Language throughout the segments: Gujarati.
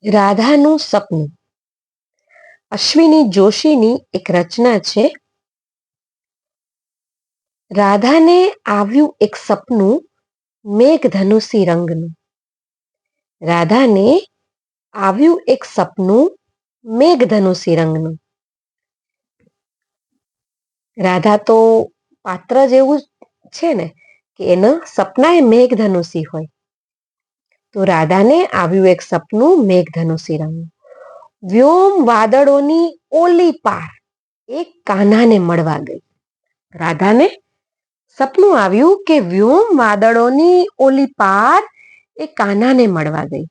રાધાનું સપનું અશ્વિની જોશીની એક રચના છે. રાધાને આવ્યું એક સપનું મેઘધનુષી રંગનું. રાધાને આવ્યું એક સપનું મેઘધનુષી રંગનું. રાધા તો પાત્ર જેવું છે ને કે એના સપના એ મેઘધનુષી હોય. તો રાધાને આવ્યું એક સપનું મેઘધનુષી રંગનું. વ્યોમ વાદળોની ઓલી પાર એક કાન્હાને મળવા ગઈ. રાધાને સપનું આવ્યું કે વ્યોમ વાદળોની ઓલી પાર એ કાન્હાને મળવા ગઈ.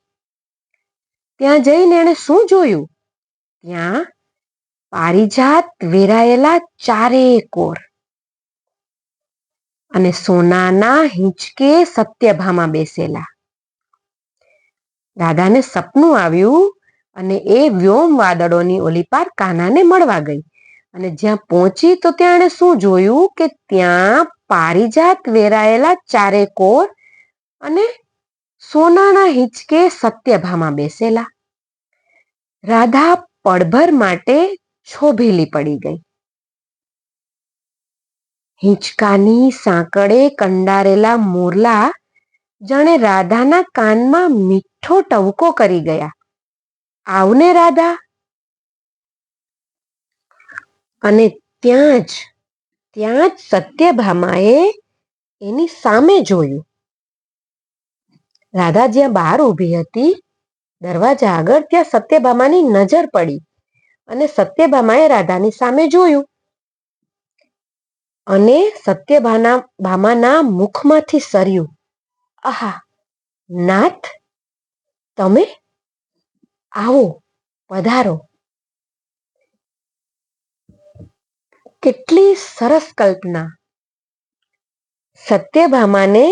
ત્યાં જઈને એણે શું જોયું? ત્યાં પારિજાત વેરાયેલા ચારે કોર અને સોનાના હિંચકે સત્યભામા બેસેલા. રાધાને સપનું આવ્યું અને એ વ્યોમ વાદળોની ઓલી પાર કાન્હાને મળવા ગઈ. અને જ્યાં પહોંચી તો ત્યાં એણે શું જોયું કે ત્યાં પારિજાત વેરાયેલા ચારે કોર અને સોનાના હિંચકે સત્યભામા બેસેલા. રાધા પળભર માટે છોભેલી પડી ગઈ. હિંચકાની સાંકળે કંડારેલા મોરલા જાણે રાધાના કાનમાં મીઠો ટવકો કરી ગયા. આવને રાધા. અને ત્યાં જ સત્યભામાએ એની સામે જોયું. રાધા જ્યાં બહાર ઊભી હતી દરવાજા આગળ, ત્યાં સત્યભામાની નજર પડી અને સત્યભામાએ રાધાની સામે જોયું. અને સત્યભામાના મુખમાંથી સર્યું, આહા નાથ, તમે આવો, પધારો. કેટલી સરસ કલ્પના. સત્યભામાને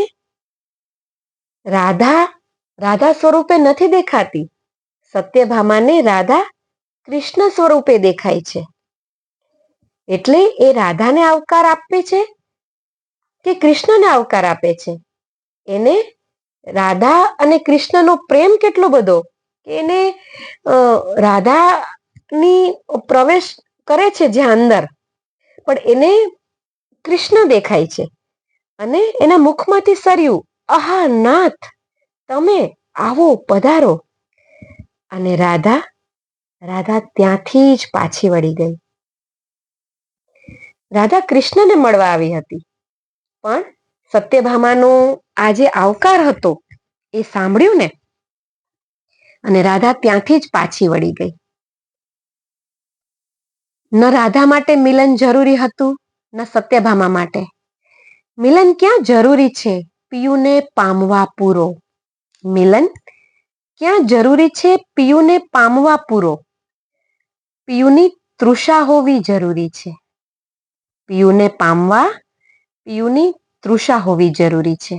રાધા સ્વરૂપે નથી દેખાતી. સત્યભામાને રાધા કૃષ્ણ સ્વરૂપે દેખાય છે. એટલે એ રાધાને આવકાર આપે છે કે કૃષ્ણને આવકાર આપે છે? એને રાધા અને કૃષ્ણનો પ્રેમ કેટલો બધો કે એને રાધાની પ્રવેશ કરે છે જ્યાં અંદર, પણ એને કૃષ્ણ દેખાય છે. અને એના મુખમાંથી સર્યું, આહા નાથ, તમે આવો, પધારો. અને રાધા ત્યાંથી જ પાછી વળી ગઈ. રાધા કૃષ્ણને મળવા આવી હતી, પણ સત્યભામાનો આ જે આવકાર હતો એ સાંભળ્યું ને, અને રાધા ત્યાંથી જ પાછી વળી ગઈ. ન રાધા માટે મિલન જરૂરી હતું, ન સત્યભામા માટે. મિલન ક્યાં જરૂરી છે? પિયુને પામવા પૂરો. મિલન ક્યાં જરૂરી છે? પિયુને પામવા પૂરો. પિયુની તૃષા હોવી જરૂરી છે. પિયુને પામવા પિયુની તૃષા હોવી જરૂરી છે.